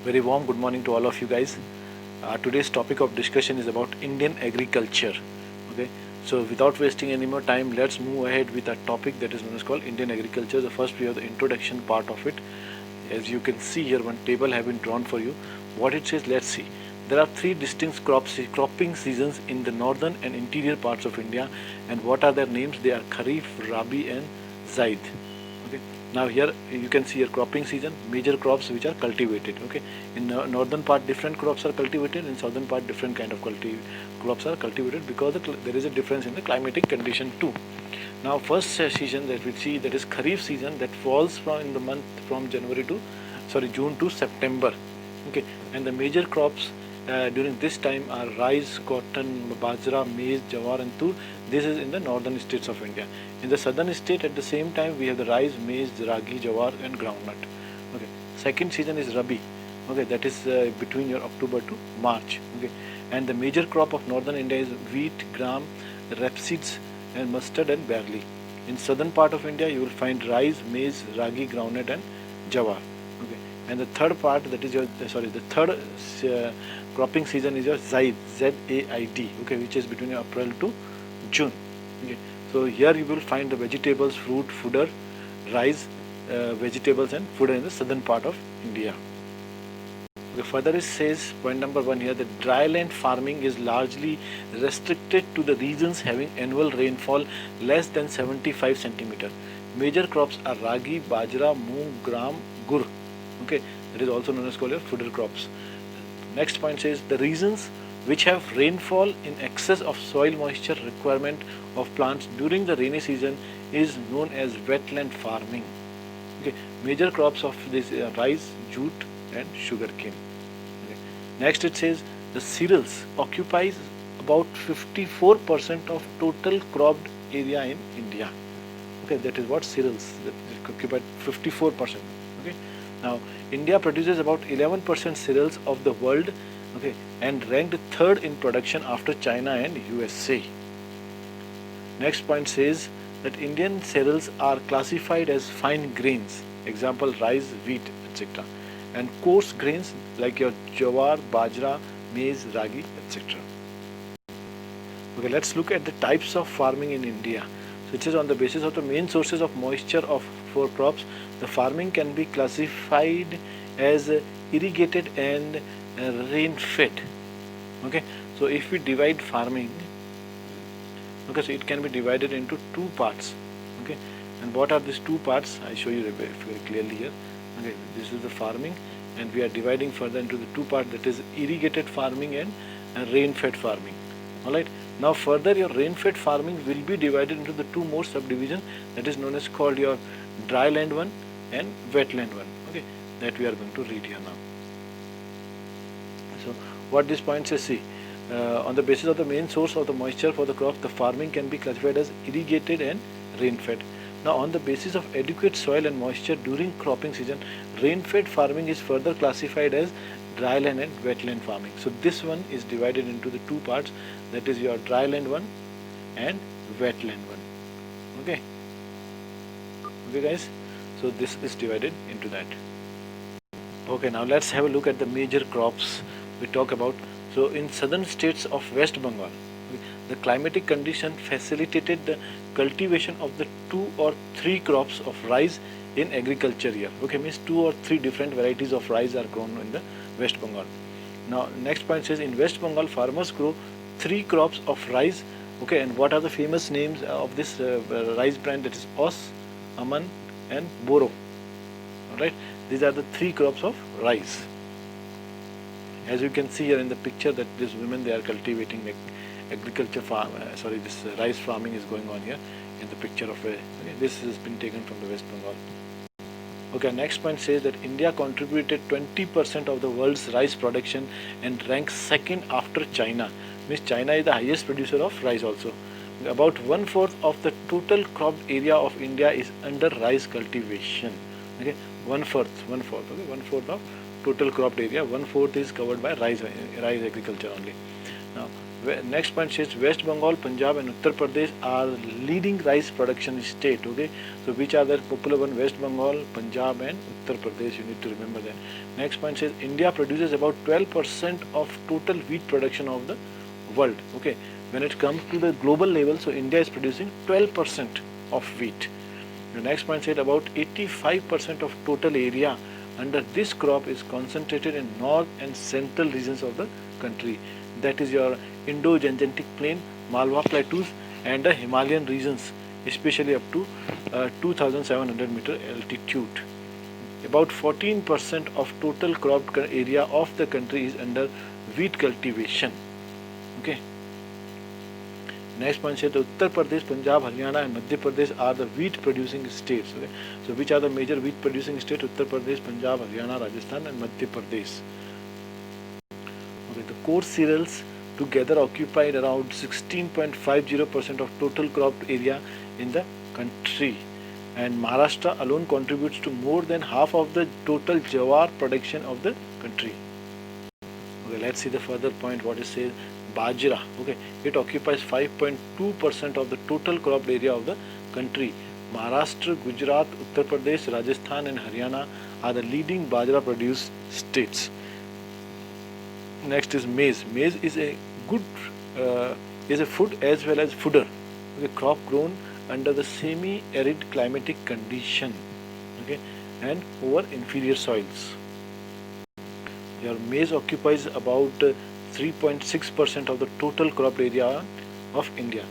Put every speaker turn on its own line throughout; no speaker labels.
Very warm good morning to all of you guys. Today's topic of discussion is about Indian agriculture. Okay, so without wasting any more time, let's move ahead with a topic that is known as called Indian agriculture. The first we have the introduction part of it. As you can see here, one table have been drawn for you. What it says, let's see. There are three distinct cropping seasons in the northern and interior parts of India, and what are their names? They are Kharif, Rabi, and Zaid. Okay. Now here you can see your cropping season, major crops which are cultivated. Okay, in northern part different crops are cultivated, in southern part different kind of crops are cultivated because there is a difference in the climatic condition too. Now first season that we see, that is Kharif season, that falls from in the month from June to September. Okay, and the major crops during this time are rice, cotton, bajra, maize, jawar and tur. This is in the northern states of India. In the southern state at the same time we have the rice, maize, ragi, jawar and groundnut. Okay, second season is Rabi. Okay, that is between your October to March. Okay, and the major crop of northern India is wheat, gram, rapeseeds and mustard and barley. In southern part of India you will find rice, maize, ragi, groundnut and jawar. Okay, and the third part, that is your the third cropping season is your Zaid, Z-A-I-D. Okay, which is between April to June. Okay, so here you will find the vegetables, fruit, fodder, rice, vegetables and fodder in the southern part of India. Okay, further it says, point number 1 here, that dryland farming is largely restricted to the regions having annual rainfall less than 75 centimeter. Major crops are ragi, bajra, moong, gram, gur. Okay, that is also known as called fodder crops. Next point says, the regions which have rainfall in excess of soil moisture requirement of plants during the rainy season is known as wetland farming. Okay, major crops of this rice, jute and sugarcane. Okay. Next it says, the cereals occupies about 54% of total cropped area in India. Okay, that is what cereals, that occupy 54%. Okay, now India produces about 11% cereals of the world. Okay, and ranked third in production after China and USA. Next point says that Indian cereals are classified as fine grains, example rice, wheat, etc., and coarse grains like your jawar, bajra, maize, ragi, etc. Okay, let's look at the types of farming in India. So it is on the basis of the main sources of moisture of four crops, the farming can be classified as irrigated and rain-fed. Okay, so if we divide farming, okay, so it can be divided into two parts. Okay, and what are these two parts? I show you very clearly here. Okay, this is the farming, and we are dividing further into the two parts, that is irrigated farming and rain-fed farming. Alright, now further your rain-fed farming will be divided into the two more subdivisions, that is known as called your dry land one and wetland one. Okay, that we are going to read here now. So what this point says, see, on the basis of the main source of the moisture for the crop, the farming can be classified as irrigated and rain-fed. Now on the basis of adequate soil and moisture during cropping season, rain-fed farming is further classified as dryland and wetland farming. So this one is divided into the two parts, that is your dryland one and wetland one. Okay. Okay guys, so this is divided into that. Okay, now let's have a look at the major crops we talk about. So in southern states of West Bengal, the climatic condition facilitated the cultivation of the 2 or 3 crops of rice in agriculture here. Okay, means 2 or 3 different varieties of rice are grown in the West Bengal. Now next point says, in West Bengal farmers grow 3 crops of rice. Okay, and what are the famous names of this rice brand? That is Os, Aman and Boro. Alright, these are the 3 crops of rice. As you can see here in the picture, that these women, they are cultivating agriculture farm, this rice farming is going on here in the picture of this has been taken from the West Bengal. Okay, next point says that India contributed 20% of the world's rice production and ranks second after China. Means China is the highest producer of rice also. About 1/4 of the total cropped area of India is under rice cultivation. Okay, 1/4, okay, 1/4 of total cropped area, 1/4 is covered by rice agriculture only. Now next point says West Bengal, Punjab and Uttar Pradesh are leading rice production state. Okay, so which are the popular one? West Bengal, Punjab and Uttar Pradesh, you need to remember that. Next point says India produces about 12% of total wheat production of the world. Okay, when it comes to the global level, so India is producing 12% of wheat. The next point said about 85% of total area under this crop is concentrated in north and central regions of the country. That is your Indo-Gangetic Plain, Malwa Plateaus, and the Himalayan regions, especially up to 2,700 meter altitude. About 14% of total cropped area of the country is under wheat cultivation. Okay. Next point said Uttar Pradesh, Punjab, Haryana and Madhya Pradesh are the wheat producing states. Okay. So which are the major wheat producing states? Uttar Pradesh, Punjab, Haryana, Rajasthan and Madhya Pradesh. Okay. The coarse cereals together occupied around 16.50% of total cropped area in the country. And Maharashtra alone contributes to more than half of the total jawar production of the country. Okay, let's see the further point what it says. Bajra, okay, it occupies 5.2% of the total cropped area of the country. Maharashtra, Gujarat, Uttar Pradesh, Rajasthan and Haryana are the leading Bajra produce states. Next is maize. Maize is a good is a food as well as fodder. Okay, crop grown under the semi-arid climatic condition. Okay, and over inferior soils. Your maize occupies about 3.6% of the total cropped area of India.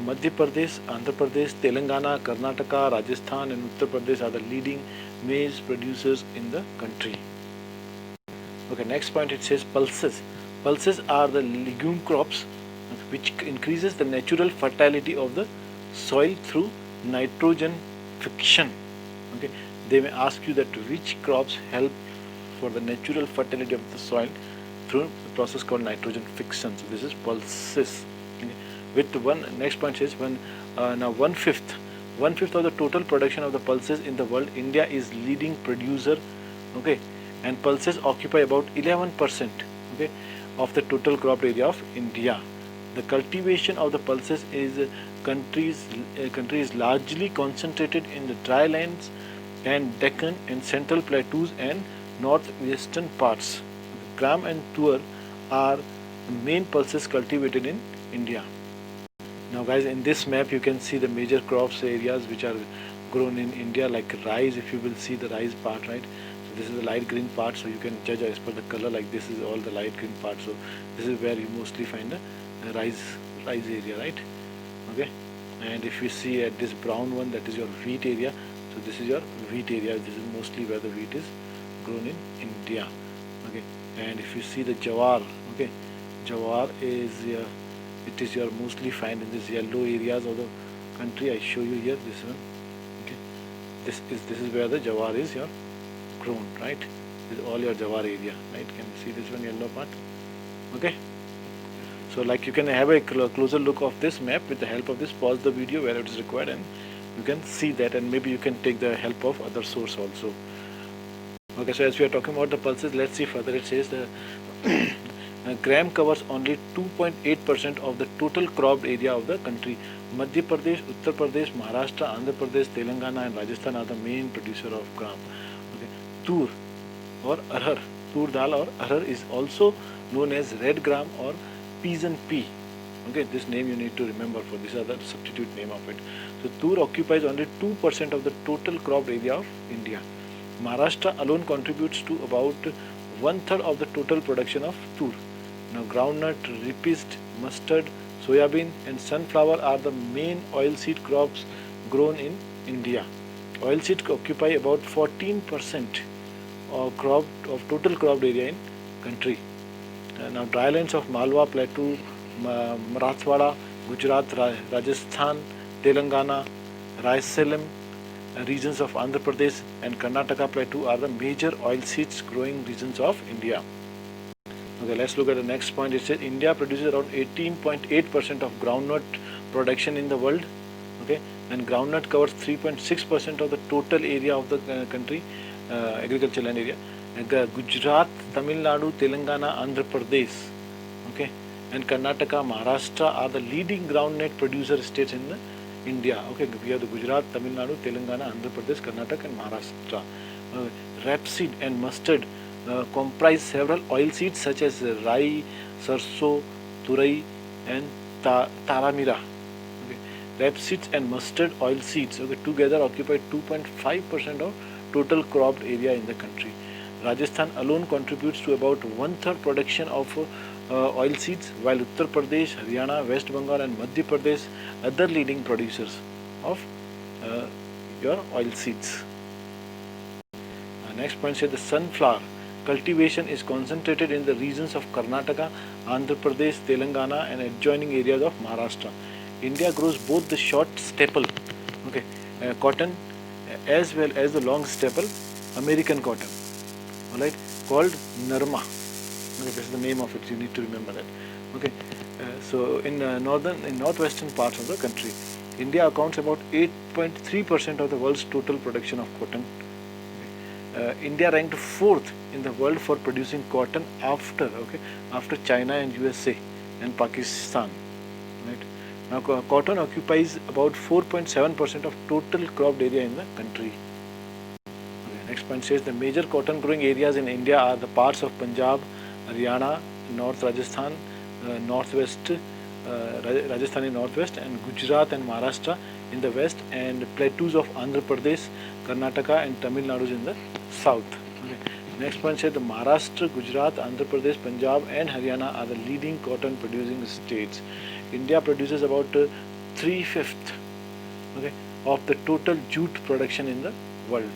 Madhya Pradesh, Andhra Pradesh, Telangana, Karnataka, Rajasthan and Uttar Pradesh are the leading maize producers in the country. Okay, next point it says pulses. Pulses are the legume crops which increases the natural fertility of the soil through nitrogen fixation. Okay, they may ask you that which crops help for the natural fertility of the soil through the process called nitrogen fixation. So this is pulses. Okay. With one next point is when now one fifth of the total production of the pulses in the world, India is leading producer. Okay, and pulses occupy about 11%. Okay, of the total cropped area of India. The cultivation of the pulses is country is largely concentrated in the dry lands and Deccan and central plateaus and northwestern parts. Gram and Tuar are the main pulses cultivated in India. Now guys, in this map you can see the major crops areas which are grown in India, like rice. If you will see the rice part, right? So this is the light green part, so you can judge as per the color, like this is all the light green part. So this is where you mostly find the rice area, right? Okay, and if you see at this brown one, that is your wheat area. So this is your wheat area. This is mostly where the wheat is grown in India. Okay, and if you see the jawar, okay, jawar is it is your mostly found in these yellow areas of the country. I show you here this one. Okay, this is where the jawar is your grown, right? This is all your jawar area, right? Can you see this one yellow part? Okay. So like you can have a closer look of this map with the help of this. Pause the video where it is required and you can see that, and maybe you can take the help of other source also. Okay, so as we are talking about the pulses, let's see further. It says the gram covers only 2.8% of the total cropped area of the country. Madhya Pradesh, Uttar Pradesh, Maharashtra, Andhra Pradesh, Telangana and Rajasthan are the main producer of gram. Okay, tur or arhar, tur dal or arhar is also known as red gram or pigeon pea. Okay, this name you need to remember, for these are the substitute name of it. So tur occupies only 2% of the total cropped area of India. Maharashtra alone contributes to about 1/3 of the total production of tur. Now groundnut, reapist, mustard, soybean and sunflower are the main oilseed crops grown in India. Oilseed occupy about 14% of total cropped area in country. Now drylands of Malwa Plateau, Marathwada, Gujarat, Rajasthan, Telangana, Raisalam, regions of Andhra Pradesh and Karnataka Plateau are the major oilseeds growing regions of India. Okay, let's look at the next point. It says India produces around 18.8% of groundnut production in the world. Okay, and groundnut covers 3.6% of the total area of the country, agricultural land area. And Gujarat, Tamil Nadu, Telangana, Andhra Pradesh, okay, and Karnataka, Maharashtra are the leading groundnut producer states in India. Okay, we have the Gujarat, Tamil Nadu, Telangana, Andhra Pradesh, Karnataka and Maharashtra. Rapeseed and mustard comprise several oil seeds such as rai, sarso, turai, and taramira. Okay. Rapeseeds and mustard oil seeds, okay, together occupy 2.5% of total cropped area in the country. Rajasthan alone contributes to about one-third production of oil seeds, while Uttar Pradesh, Haryana, West Bengal, and Madhya Pradesh other leading producers of uh, your oil seeds. Next point says the sunflower cultivation is concentrated in the regions of Karnataka, Andhra Pradesh, Telangana, and adjoining areas of Maharashtra. India grows both the short staple, okay, cotton, as well as the long staple American cotton, all right, called Narma. Okay, this is the name of it. You need to remember that. Okay, so in northwestern parts of the country, India accounts about 8.3% of the world's total production of cotton. India ranked fourth in the world for producing cotton after China and USA and Pakistan. Right now, cotton occupies about 4.7% of total cropped area in the country. Okay, next point says the major cotton growing areas in India are the parts of Punjab, Haryana, North Rajasthan, Northwest, Rajasthan in Northwest, and Gujarat and Maharashtra in the west, and plateaus of Andhra Pradesh, Karnataka, and Tamil Nadu in the south. Okay. Next point says the Maharashtra, Gujarat, Andhra Pradesh, Punjab, and Haryana are the leading cotton producing states. India produces about 3/5 okay, of the total jute production in the world.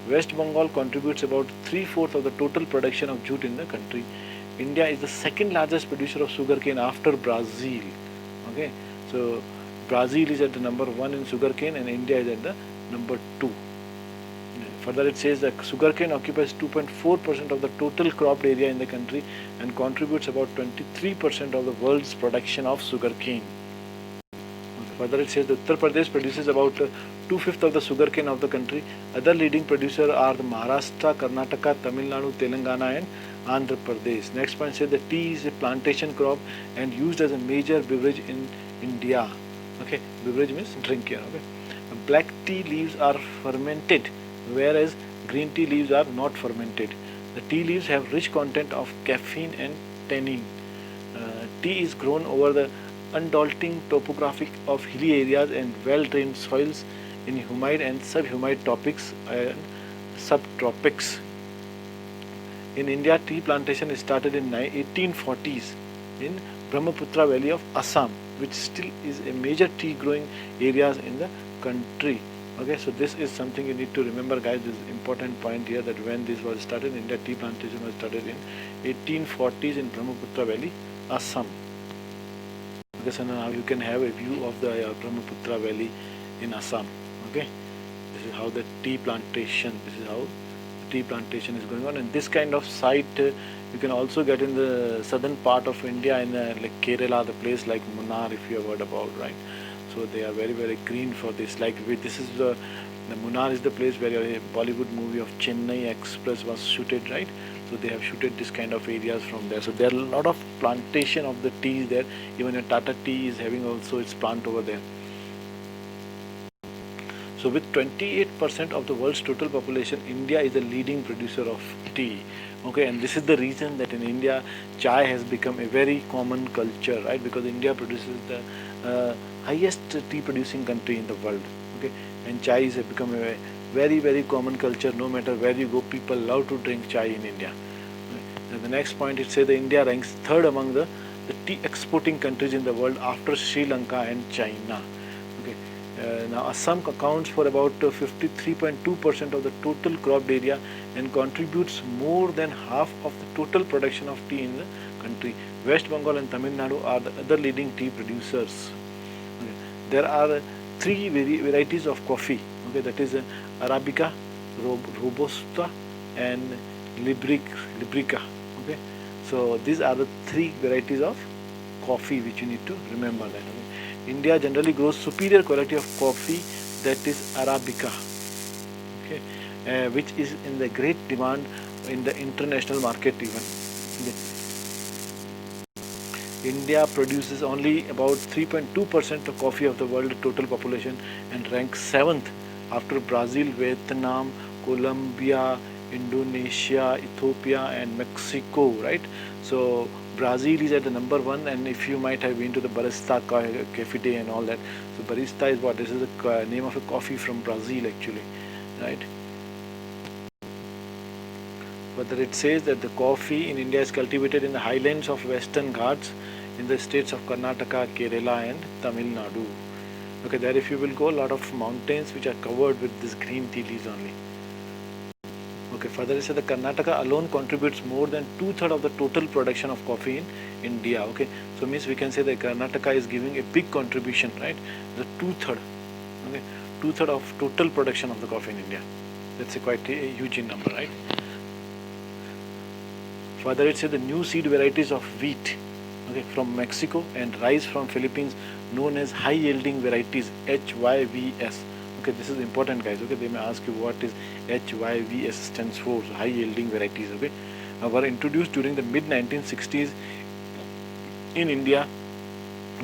West Bengal contributes about 3/4 of the total production of jute in the country. India is the second largest producer of sugarcane after Brazil. Okay, so Brazil is at the number 1 in sugarcane and India is at the number 2. Further, it says that sugarcane occupies 2.4% of the total cropped area in the country and contributes about 23% of the world's production of sugarcane. Further, it says that Uttar Pradesh produces about 2/5 of the sugarcane of the country. Other leading producers are the Maharashtra, Karnataka, Tamil Nadu, Telangana, and Andhra Pradesh. Next point says the tea is a plantation crop and used as a major beverage in India. Okay, beverage means drink here. Okay, black tea leaves are fermented, whereas green tea leaves are not fermented. The tea leaves have rich content of caffeine and tannin. Tea is grown over the undulating topography of hilly areas and well-drained soils in humid and subhumid tropics and subtropics. In India, tea plantation started in 1840s in Brahmaputra Valley of Assam, which still is a major tea growing areas in the country. Okay, so this is something you need to remember, guys. This is important point here that when this was started, India tea plantation was started in 1840s in Brahmaputra Valley, Assam. Okay, so now you can have a view of the Brahmaputra Valley in Assam. Okay, this is how the tea plantation. This is how tea plantation is going on, and this kind of site you can also get in the southern part of India in like Kerala, the place like Munnar, if you have heard about, right? So they are very, very green for this. Like this is the Munnar is the place where a Bollywood movie of Chennai Express was shooted, right? So they have shooted this kind of areas from there. So there are a lot of plantation of the tea there. Even a Tata Tea is having also its plant over there. So with 28% of the world's total population, India is the leading producer of tea. Okay, and this is the reason that in India, chai has become a very common culture, right? Because India produces the highest tea producing country in the world. Okay, and chai has become a very, very common culture. No matter where you go, people love to drink chai in India. Okay. And the next point, it says that India ranks third among the tea exporting countries in the world after Sri Lanka and China. Okay. Now Assam accounts for about 53.2% of the total cropped area and contributes more than half of the total production of tea in the country. West Bengal and Tamil Nadu are the other leading tea producers. Okay. There are three varieties of coffee. Okay, that is Arabica, Robusta, and Librica. Okay, so these are the three varieties of coffee which you need to remember that. Okay. India generally grows superior quality of coffee, that is Arabica, okay, which is in the great demand in the international market even. Okay. India produces only about 3.2% of coffee of the world total population and ranks 7th after Brazil, Vietnam, Colombia, Indonesia, Ethiopia, and Mexico, right? So Brazil is at the number one, and if you might have been to the Barista Cafe Day and all that, so Barista is what? This is the name of a coffee from Brazil, actually, right? But it says that the coffee in India is cultivated in the highlands of Western Ghats in the states of Karnataka, Kerala, and Tamil Nadu. Okay, there if you will go, a lot of mountains which are covered with this green tea leaves only. Okay, further it says the Karnataka alone contributes more than 2/3 of the total production of coffee in India. Okay, so means we can say that Karnataka is giving a big contribution, right? The 2/3, okay, 2/3 of total production of the coffee in India. That's a quite a huge number, right? Further it says the new seed varieties of wheat, okay, from Mexico and rice from Philippines, known as high yielding varieties, HYVS. Okay, this is important, guys. Okay, they may ask you what is HYVS stands for, so high yielding varieties. Okay, were introduced during the mid 1960s in India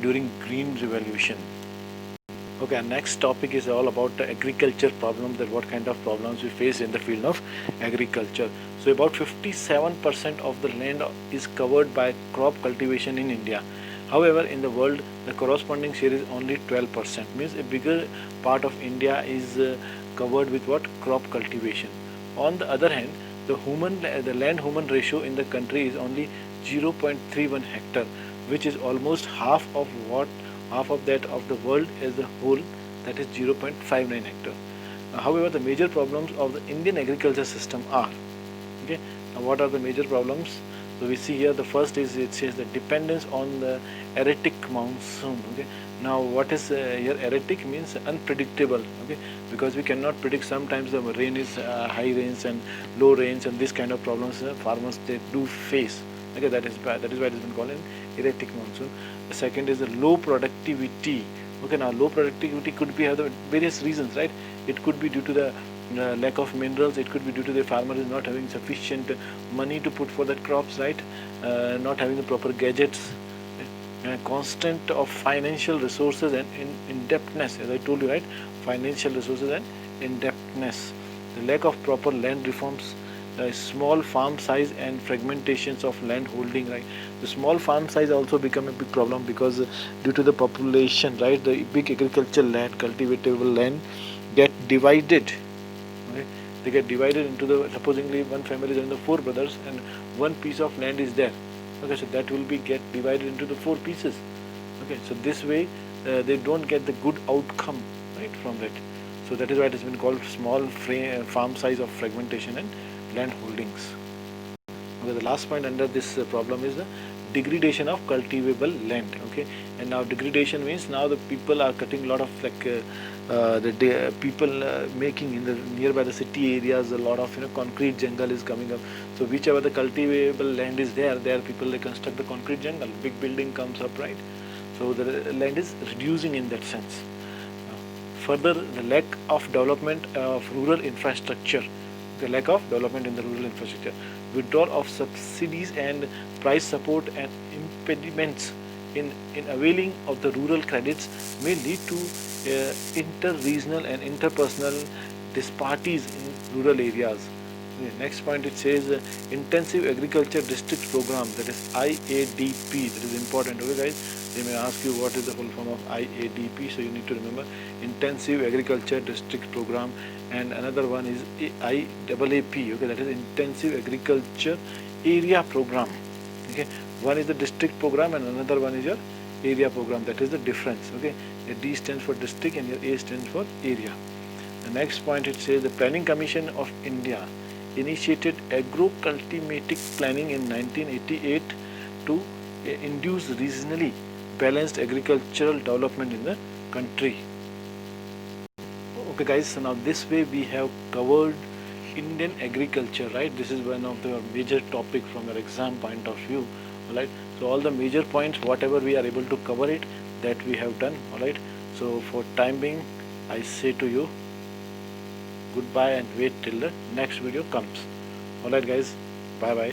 during Green Revolution. Okay, our next topic is all about the agriculture problem, that what kind of problems we face in the field of agriculture. So about 57% of the land is covered by crop cultivation in India. However, in the world, the corresponding share is only 12%. Means a bigger part of India is covered with what? Crop cultivation. On the other hand, the land-human ratio in the country is only 0.31 hectare, which is almost half of that of the world as a whole, that is 0.59 hectare. However, the major problems of the Indian agriculture system are, okay, now what are the major problems? So we see here the first is, it says the dependence on the erratic monsoon. Okay, now what is here erratic means unpredictable. Okay, because we cannot predict, sometimes the rain is high rains and low rains, and this kind of problems farmers they do face. Okay, that is why it has been called an erratic monsoon. The second is the low productivity. Okay, now low productivity could be have the various reasons, right? It could be due to the lack of minerals. It could be due to the farmer is not having sufficient money to put for that crops, right? Not having the proper gadgets, constant of financial resources and indebtedness, as I told you, right? Financial resources and indebtedness. The lack of proper land reforms, small farm size and fragmentations of land holding, right? The small farm size also become a big problem because due to the population, right? The big agricultural land, cultivatable land get divided. Okay? They get divided into the, supposingly one family is having the four brothers and one piece of land is there. Okay, so that will be get divided into the four pieces. Okay, so this way they don't get the good outcome, right, from that. So that is why it has been called small farm size of fragmentation and land holdings. Okay, the last point under this problem is the degradation of cultivable land. Okay, and now degradation means now the people are cutting a lot of people making in the nearby the city areas a lot of concrete jungle is coming up. So whichever the cultivable land is there people they construct the concrete jungle, big building comes up, right? So the land is reducing in that sense. Further, the lack of development of rural infrastructure, the lack of development in the rural infrastructure, withdrawal of subsidies and price support, and impediments in availing of the rural credits may lead to inter-regional and interpersonal disparities in rural areas. The next point it says Intensive Agriculture District Program, that is IADP. That is important. Okay, guys, they may ask you what is the full form of IADP, so you need to remember Intensive Agriculture District Program, and another one is IAAP. Okay, that is Intensive Agriculture Area Program. Okay, one is the district program and another one is your area program. That is the difference. Okay, the D stands for district and your A stands for area. The next point it says the Planning Commission of India initiated agro-climatic planning in 1988 to induce regionally balanced agricultural development in the country. Okay, guys, so now this way we have covered Indian agriculture, right? This is one of the major topic from your exam point of view, all right? So all the major points, whatever we are able to cover it, that we have done, all right? So for time being, I say to you, goodbye and wait till the next video comes. Alright guys, bye bye.